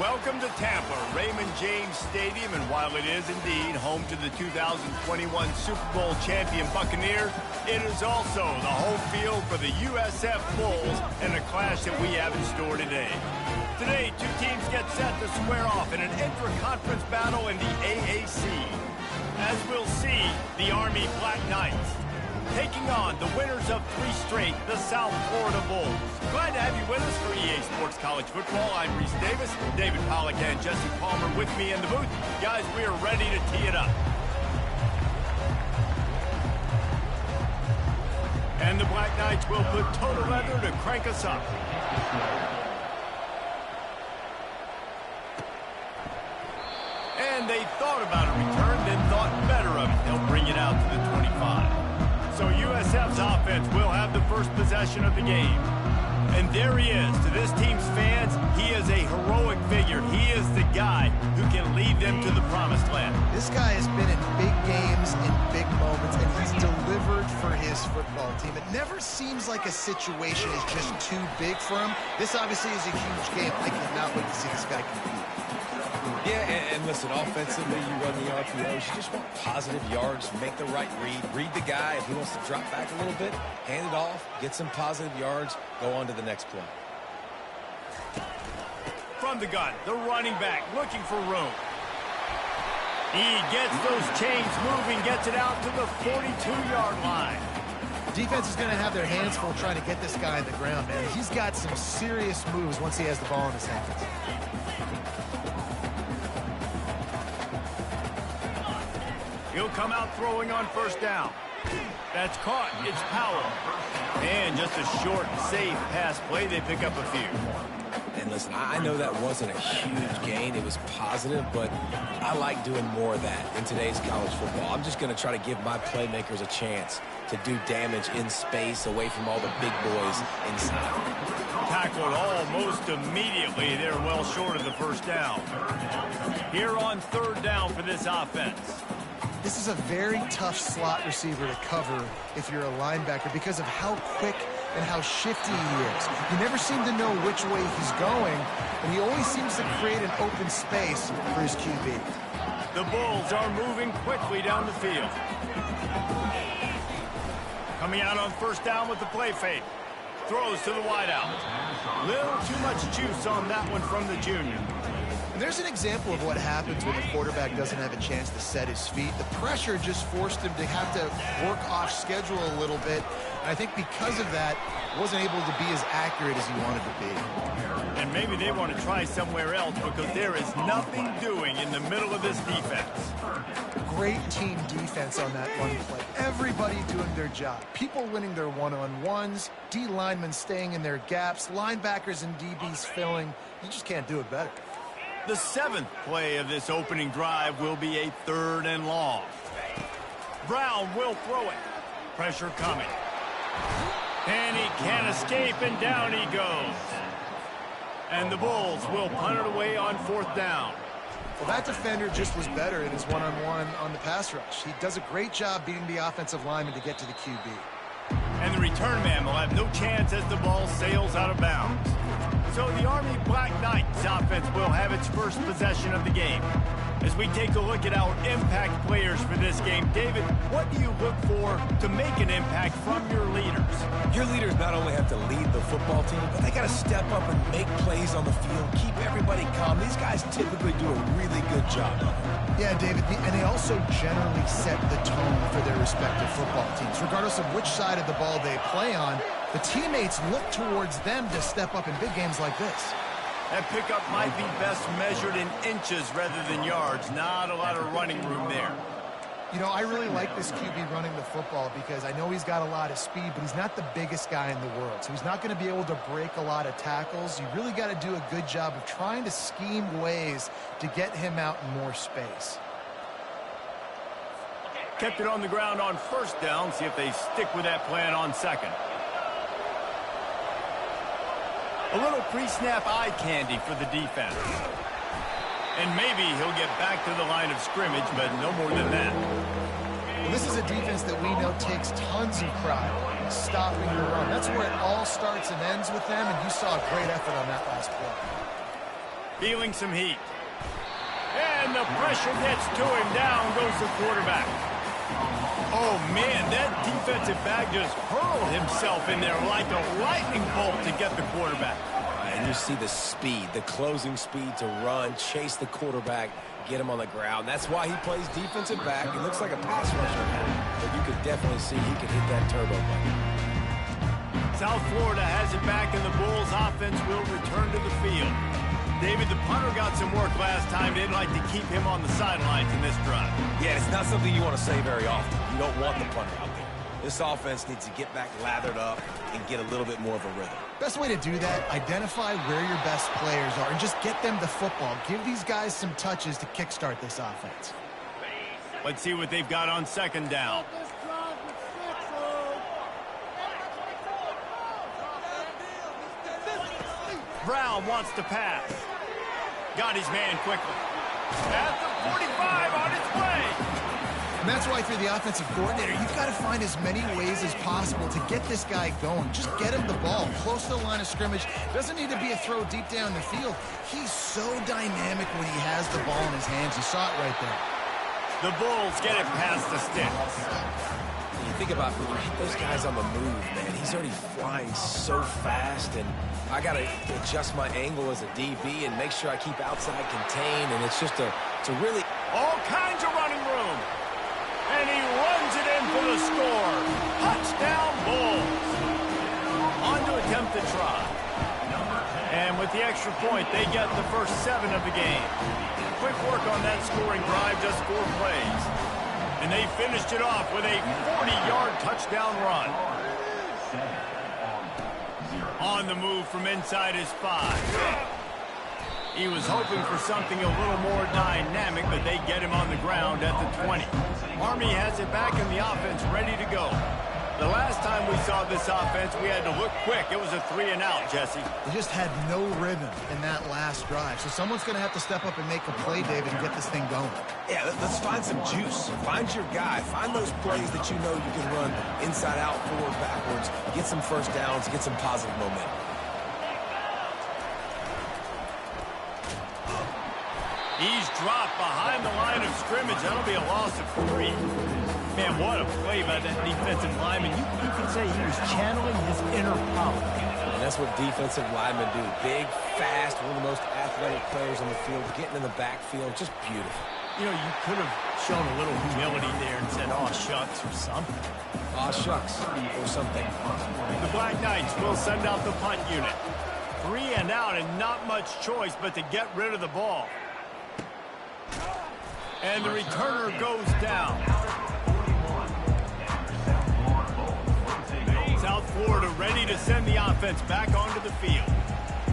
Welcome to Tampa, Raymond James Stadium, and while it is indeed home to the 2021 Super Bowl champion Buccaneers, it is also the home field for the USF Bulls and the clash that we have in store today. Today, two teams get set to square off in an intra-conference battle in the AAC. As we'll see, the Army Black Knights taking on the winners of 3 straight, the South Florida Bulls. Glad to have you with us for EA Sports College Football. I'm Reese Davis, David Pollack and Jesse Palmer with me in the booth. Guys, we are ready to tee it up. And the Black Knights will put total leather to crank us up. And they thought about a return, then thought better of it. They'll bring it out to the 25. So USF's offense will have the first possession of the game. And there he is. To this team's fans, he is a heroic figure. He is the guy who can lead them to the promised land. This guy has been in big games, in big moments, and he's delivered for his football team. It never seems like a situation is just too big for him. This obviously is a huge game. I cannot wait to see this guy compete. Yeah, and listen, offensively, you run the RPOs, you just want positive yards, make the right read the guy. If he wants to drop back a little bit, hand it off, get some positive yards, go on to the next play. From the gun, the running back looking for room. He gets those chains moving, gets it out to the 42-yard line. Defense is going to have their hands full trying to get this guy on the ground, man. He's got some serious moves once he has the ball in his hands. He'll come out throwing on first down. That's caught. It's Powell. And just a short, safe pass play. They pick up a few. And listen, I know that wasn't a huge gain. It was positive, but I like doing more of that in today's college football. I'm just going to try to give my playmakers a chance to do damage in space away from all the big boys inside. Tackled almost immediately. They're well short of the first down. Here on third down for this offense. This is a very tough slot receiver to cover if you're a linebacker because of how quick and how shifty he is. You never seem to know which way he's going, and he always seems to create an open space for his QB. The Bulls are moving quickly down the field. Coming out on first down with the play fake. Throws to the wideout. Little too much juice on that one from the junior. And there's an example of what happens when the quarterback doesn't have a chance to set his feet. The pressure just forced him to have to work off schedule a little bit. And I think because of that, wasn't able to be as accurate as he wanted to be. And maybe they want to try somewhere else because there is nothing doing in the middle of this defense. Great team defense on that one play. Everybody doing their job. People winning their one-on-ones, D linemen staying in their gaps, linebackers and DBs filling. You just can't do it better. The 7th play of this opening drive will be a 3rd and long. Brown will throw it. Pressure coming. And he can't escape, and down he goes. And the Bulls will punt it away on 4th down. Well, that defender just was better in his one-on-one on the pass rush. He does a great job beating the offensive lineman to get to the QB. And the return man will have no chance as the ball sails out of bounds. So the Army Black Knights offense will have its first possession of the game. As we take a look at our impact players for this game, David, what do you look for to make an impact from your leaders? Your leaders not only have to lead the football team, but they got to step up and make plays on the field, keep everybody calm. These guys typically do a really good job of it. Yeah, David, and they also generally set the tone for their respective football teams. Regardless of which side of the ball they play on, the teammates look towards them to step up in big games like this. That pickup might be best measured in inches rather than yards. Not a lot of running room there. You know, I really like this QB running the football because I know he's got a lot of speed, but he's not the biggest guy in the world. So he's not going to be able to break a lot of tackles. You really got to do a good job of trying to scheme ways to get him out in more space. Kept it on the ground on first down. See if they stick with that plan on second. A little pre-snap eye candy for the defense. And maybe he'll get back to the line of scrimmage, but no more than that. Well, this is a defense that we know takes tons of pride in stopping the run. That's where it all starts and ends with them, and you saw a great effort on that last play. Feeling some heat. And the pressure gets to him. Down goes the quarterback. Oh, man, that defensive back just hurled himself in there like a lightning bolt to get the quarterback. And you see the speed, the closing speed to run, chase the quarterback, get him on the ground. That's why he plays defensive back. He looks like a pass rusher, but you could definitely see he could hit that turbo button. South Florida has it back, and the Bulls offense will return to the field. David, the punter got some work last time. They'd like to keep him on the sidelines in this drive. Yeah, it's not something you want to say very often. You don't want the punter out there. This offense needs to get back lathered up and get a little bit more of a rhythm. Best way to do that, identify where your best players are and just get them the football. Give these guys some touches to kickstart this offense. Let's see what they've got on second down. Brown wants to pass. Got his man quickly. At the 45 on its way. And that's why, if you're the offensive coordinator, you've got to find as many ways as possible to get this guy going. Just get him the ball close to the line of scrimmage. Doesn't need to be a throw deep down the field. He's so dynamic when he has the ball in his hands. You saw it right there. The Bulls get it past the sticks. When you think about those guys on the move, man, he's already flying so fast, and I got to adjust my angle as a DB and make sure I keep outside contained, and it's just to really... All kinds of running room. And he runs it in for the score. Touchdown, Bulls. On to attempt the try. And with the extra point, they get the first 7 of the game. Quick work on that scoring drive, just 4 plays. And they finished it off with a 40-yard touchdown run. On the move from inside his 5. He was hoping for something a little more dynamic, but they get him on the ground at the 20. Army has it back in the offense, ready to go. The last time we saw this offense, we had to look quick. It was a 3-and-out, Jesse. They just had no rhythm in that last drive. So someone's going to have to step up and make a play, David, and get this thing going. Yeah, let's find some juice. Find your guy. Find those plays that you know you can run inside out, forward, backwards. Get some first downs. Get some positive momentum. He's dropped behind the line of scrimmage. That'll be a loss of 3. Man, what a play by that defensive lineman. You can say he was channeling his inner power. And that's what defensive linemen do. Big, fast, one of the most athletic players on the field, getting in the backfield, just beautiful. You know, you could have shown a little humility there and said, "Aw, shucks," or something. Aw, shucks, or something. The Black Knights will send out the punt unit. 3-and-out and not much choice but to get rid of the ball. And the returner goes down. South Florida ready to send the offense back onto the field.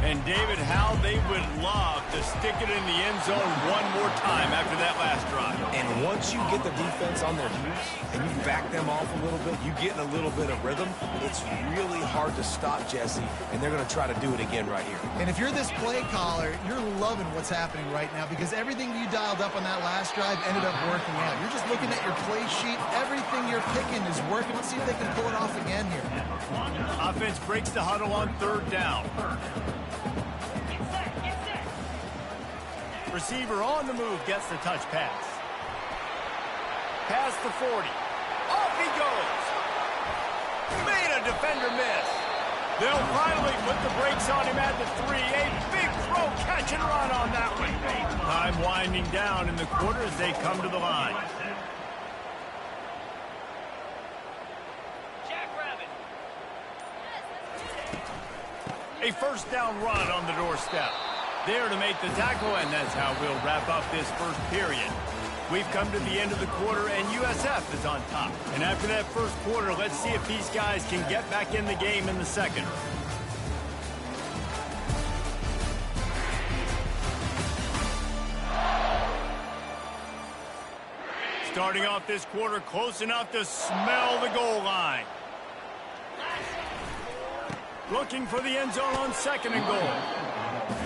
And David, how they would love to stick it in the end zone one more time after that last drive. And once you get the defense on their heels and you back them off a little bit, you get in a little bit of rhythm, it's really hard to stop, Jesse, and they're going to try to do it again right here. And if you're this play caller, you're loving what's happening right now because everything you dialed up on that last drive ended up working out. You're just looking at your play sheet. Everything you're picking is working. Let's see if they can pull it off again here. Offense breaks the huddle on 3rd down. Receiver on the move gets the touch pass. Past the 40. Off he goes. Made a defender miss. They'll finally put the brakes on him at the 3. A big throw, catch and run on that one. Time winding down in the quarter as they come to the line. A first down run on the doorstep. There to make the tackle, and that's how we'll wrap up this first period. We've come to the end of the quarter, and USF is on top. And after that first quarter, let's see if these guys can get back in the game in the second. Starting off this quarter, close enough to smell the goal line. Looking for the end zone on 2nd and goal.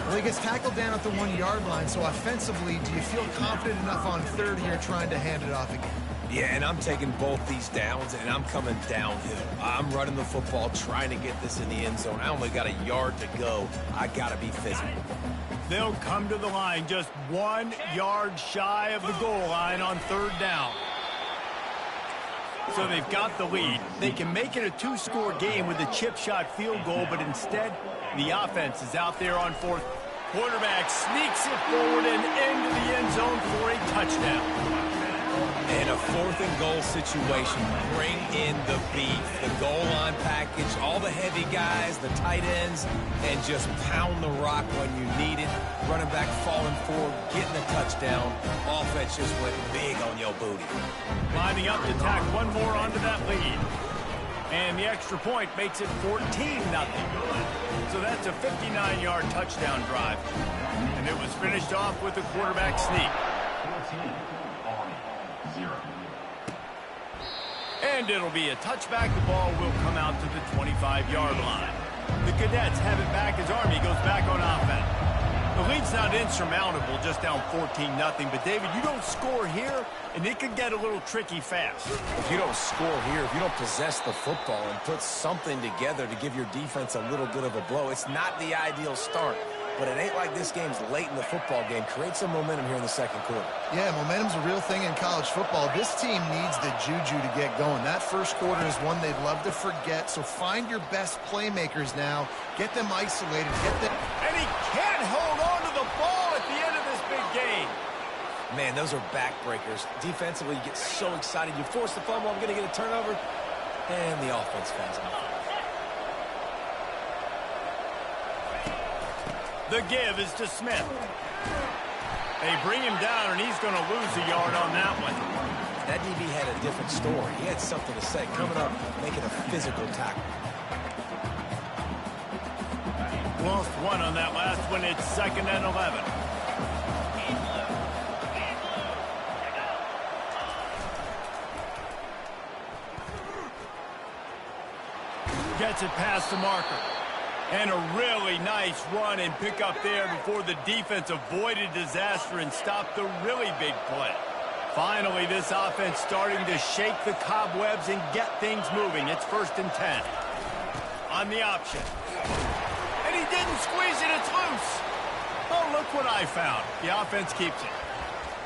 Well, he gets tackled down at the 1-yard line, so offensively, do you feel confident enough on 3rd here trying to hand it off again? Yeah, and I'm taking both these downs, and I'm coming downhill. I'm running the football, trying to get this in the end zone. I only got a yard to go. I got to be physical. They'll come to the line just 1 yard shy of the goal line on 3rd down. So they've got the lead. They can make it a 2-score game with a chip shot field goal, but instead, the offense is out there on 4th. Quarterback sneaks it forward and into the end zone for a touchdown. In a 4th and goal situation, bring in the beef, the goal line package, all the heavy guys, the tight ends, and just pound the rock when you need it. Running back falling forward, getting the touchdown. Offense just went big on your booty. Lining up to tack one more onto that lead. And the extra point makes it 14-0. So that's a 59-yard touchdown drive. And it was finished off with a quarterback sneak. 14-0. And it'll be a touchback. The ball will come out to the 25-yard line. The Cadets have it back as Army goes back on offense. The lead's not insurmountable, just down 14-0. But, David, you don't score here, and it could get a little tricky fast. If you don't score here, if you don't possess the football and put something together to give your defense a little bit of a blow, it's not the ideal start. But it ain't like this game's late in the football game. Create some momentum here in the 2nd quarter. Yeah, momentum's a real thing in college football. This team needs the juju to get going. That 1st quarter is one they'd love to forget. So find your best playmakers now. Get them isolated. And he can't hold on to the ball at the end of this big game. Man, those are backbreakers. Defensively, you get so excited. You force the fumble. I'm going to get a turnover. And the offense falls out. The give is to Smith. They bring him down, and he's going to lose a yard on that one. That DB had a different story. He had something to say. Coming up, making a physical tackle. Lost 1 on that last one. It's 2nd and 11. Gets it past the marker. And a really nice run and pick up there before the defense avoided disaster and stopped the really big play. Finally, this offense starting to shake the cobwebs and get things moving. It's 1st and 10. On the option. And he didn't squeeze it. It's loose. Oh, look what I found. The offense keeps it.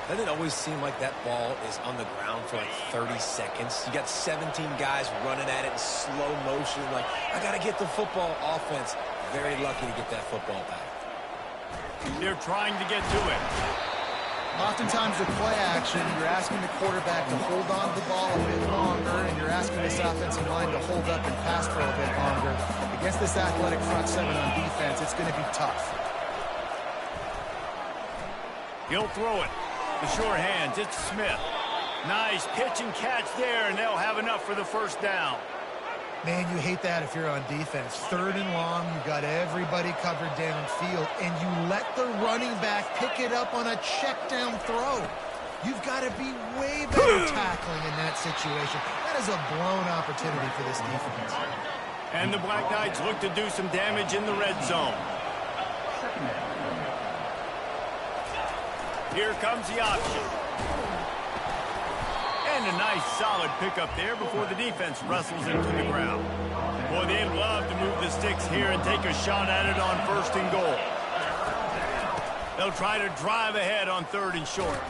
Doesn't it always seem like that ball is on the ground for like 30 seconds? You got 17 guys running at it in slow motion. Like, I got to get the football. Offense, very lucky to get that football back. They're trying to get to it. Oftentimes with play action, you're asking the quarterback to hold on to the ball a bit longer, and you're asking this offensive line to hold up and pass for a bit longer. Against this athletic front 7 on defense, it's going to be tough. He'll throw it. The short hands, it's Smith. Nice pitch and catch there, and they'll have enough for the 1st down. Man, you hate that if you're on defense. 3rd and long, you've got everybody covered downfield, and you let the running back pick it up on a check down throw. You've got to be way better tackling in that situation. That is a blown opportunity for this defense. And the Black Knights look to do some damage in the red zone. Here comes the option. And a nice solid pickup there before the defense wrestles into the ground. Boy, they'd love to move the sticks here and take a shot at it on 1st and goal. They'll try to drive ahead on 3rd and short.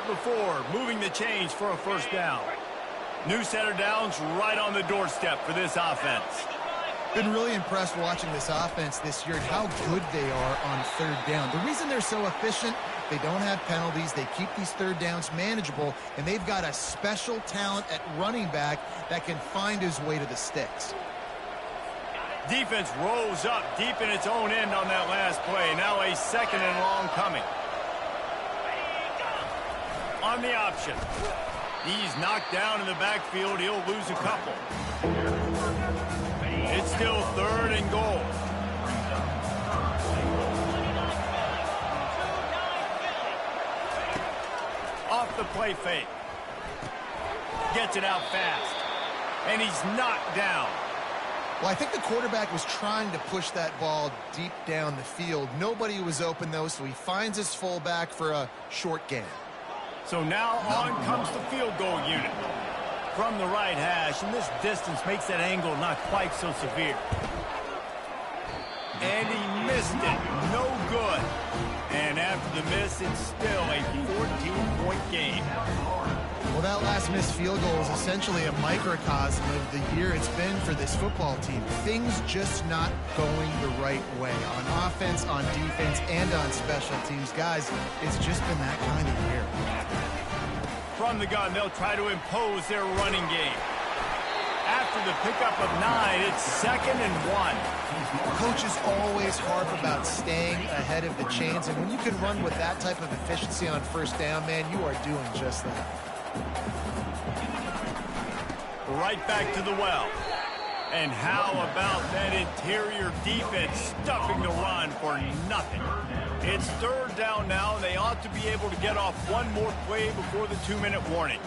before, moving the chains for a first down. New set of downs right on the doorstep for this offense. Been really impressed watching this offense this year and how good they are on third down. The reason they're so efficient, they don't have penalties. They keep these third downs manageable, and they've got a special talent at running back that can find his way to the sticks. Defense rolls up deep in its own end on that last play. Now a second and long coming. On the option. He's knocked down in the backfield. He'll lose a couple. It's still third and goal. Off the play fake. Gets it out fast. And he's knocked down. Well, I think the quarterback was trying to push that ball deep down the field. Nobody was open, though, so he finds his fullback for a short gain. So now on comes the field goal unit. From the right hash, and this distance makes that angle not quite so severe. And he missed it. No good. And after the miss, it's still a 14-point game. Well, that last missed field goal is essentially a microcosm of the year it's been for this football team. Things just not going the right way on offense, on defense, and on special teams. Guys, it's just been that kind of year. From the gun, they'll try to impose their running game. After the pickup of 9, it's 2nd and 1. Coaches always harp about staying ahead of the chains, and when you can run with that type of efficiency on first down, man, you are doing just that. Right back to the well. And how about that interior defense stuffing the run for nothing? It's third down now, and they ought to be able to get off one more play before the 2-minute warning.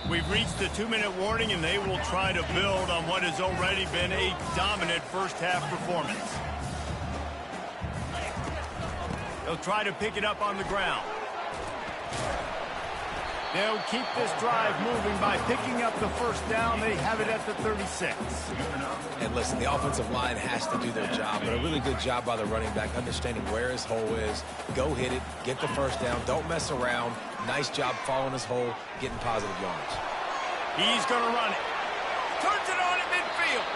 We've reached the 2-minute warning, and they will try to build on what has already been a dominant first-half performance. They'll try to pick it up on the ground. They'll keep this drive moving by picking up the first down. They have it at the 36. And listen, the offensive line has to do their job, but a really good job by the running back, understanding where his hole is. Go hit it, get the first down, don't mess around. Nice job following his hole, getting positive yards. He's going to run it. Turns it on at midfield.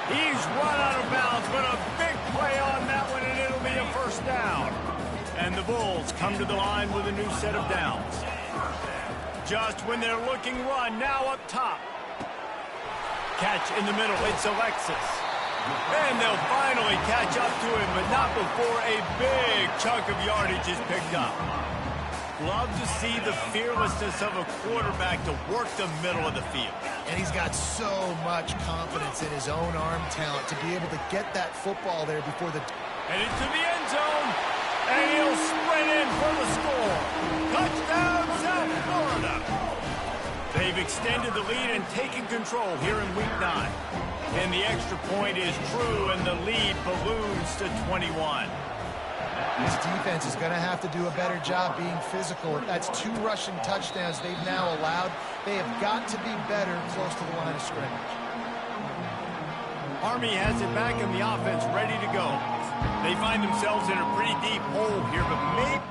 He's run out of bounds, but a big play on that one, and it'll be a first down. And the Bulls come to the line with a new set of downs. Just when they're looking run, now up top. Catch in the middle, it's Alexis. And they'll finally catch up to him, but not before a big chunk of yardage is picked up. Love to see the fearlessness of a quarterback to work the middle of the field. And he's got so much confidence in his own arm talent to be able to get that football there before the... And into the end zone. And he'll sprint in for the score. Touchdown, South Florida. They've extended the lead and taken control here in Week 9. And the extra point is true, and the lead balloons to 21. This defense is going to have to do a better job being physical. That's 2 rushing touchdowns they've now allowed. They have got to be better close to the line of scrimmage. Army has it back in the offense ready to go. They find themselves in a pretty deep hole here, but maybe...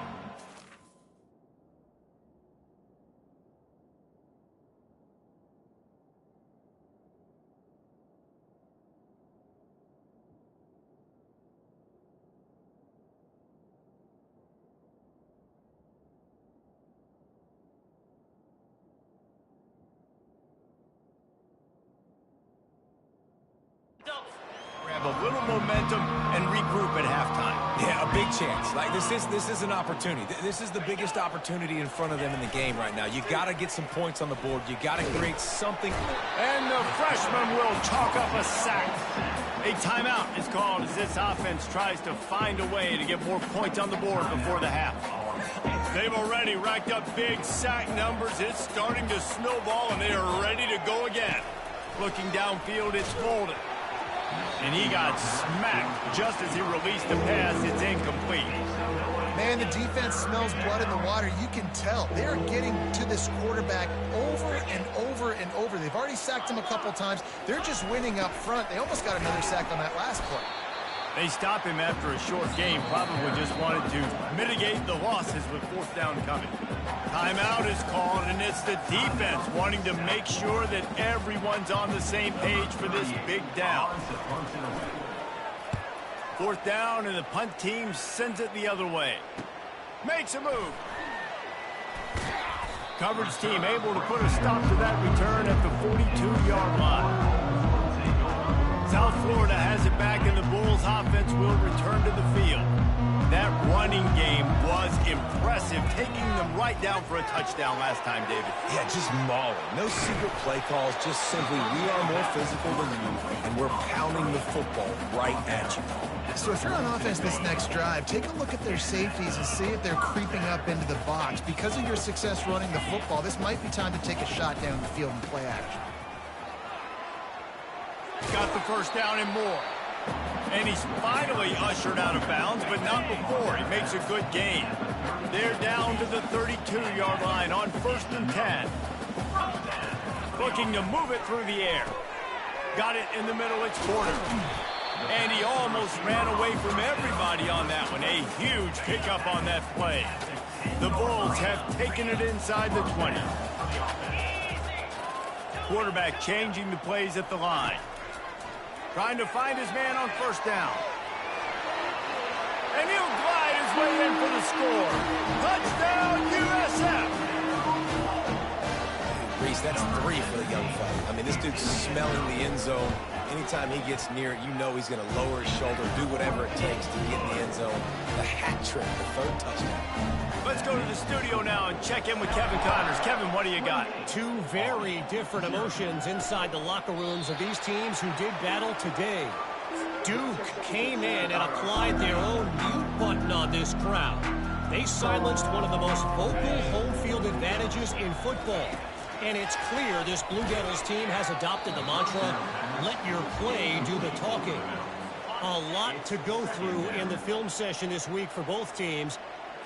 grab a little momentum and regroup at halftime. Yeah, a big chance. Like this is an opportunity. This is the biggest opportunity in front of them in the game right now. You got to get some points on the board. You got to create something. And the freshman will chalk up a sack. A timeout is called as this offense tries to find a way to get more points on the board before the half. They've already racked up big sack numbers. It's starting to snowball, and they are ready to go again. Looking downfield, it's Bolden. And he got smacked just as he released the pass. It's incomplete. Man, the defense smells blood in the water. You can tell. They're getting to this quarterback over and over and over. They've already sacked him a couple times. They're just winning up front. They almost got another sack on that last play. They stop him after a short game, probably just wanted to mitigate the losses with fourth down coming. Timeout is called, and it's the defense wanting to make sure that everyone's on the same page for this big down. Fourth down, and the punt team sends it the other way. Makes a move. Coverage team able to put a stop to that return at the 42-yard line. South Florida has it back, and the Bulls offense will return to the field. That running game was impressive, taking them right down for a touchdown last time, David. Yeah, just mauling. No secret play calls, just simply we are more physical than you, and we're pounding the football right at you. So if you're on offense this next drive, take a look at their safeties and see if they're creeping up into the box. Because of your success running the football, this might be time to take a shot down the field and play action. Got the first down and more. And he's finally ushered out of bounds, but not before. He makes a good gain. They're down to the 32-yard line on 1st and 10. Looking to move it through the air. Got it in the middle, it's Porter. And he almost ran away from everybody on that one. A huge pickup on that play. The Bulls have taken it inside the 20. Quarterback changing the plays at the line. Trying to find his man on first down. And he'll glide his way in for the score. Touchdown, USF! Reese, that's 3 for the young fella. I mean, this dude's smelling the end zone. Anytime he gets near it, you know he's going to lower his shoulder, do whatever it takes to get in the end zone. The hat trick, the 3rd touchdown. Let's go to the studio now and check in with Kevin Connors. Kevin, what do you got? Two very different emotions inside the locker rooms of these teams who did battle today. Duke came in and applied their own mute button on this crowd. They silenced one of the most vocal home field advantages in football. And it's clear this Blue Devils team has adopted the mantra, let your play do the talking. A lot to go through in the film session this week for both teams.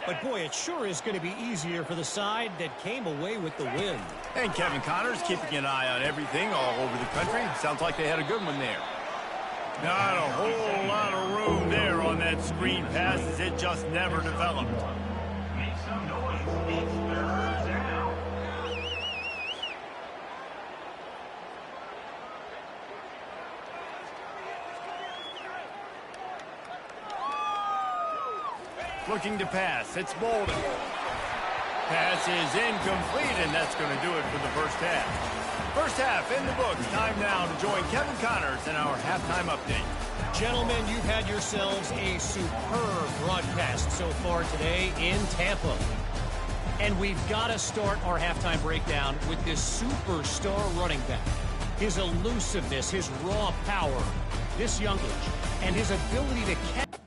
But, boy, it sure is going to be easier for the side that came away with the win. And Kevin Connors keeping an eye on everything all over the country. Sounds like they had a good one there. Not a whole lot of room there on that screen pass as it just never developed. Make some noise. It's 3rd down. Looking to pass. It's Bolden. Pass is incomplete, and that's going to do it for the first half. First half in the books. Time now to join Kevin Connors in our halftime update. Gentlemen, you've had yourselves a superb broadcast so far today in Tampa. And we've got to start our halftime breakdown with this superstar running back. His elusiveness, his raw power, this young age, and his ability to catch.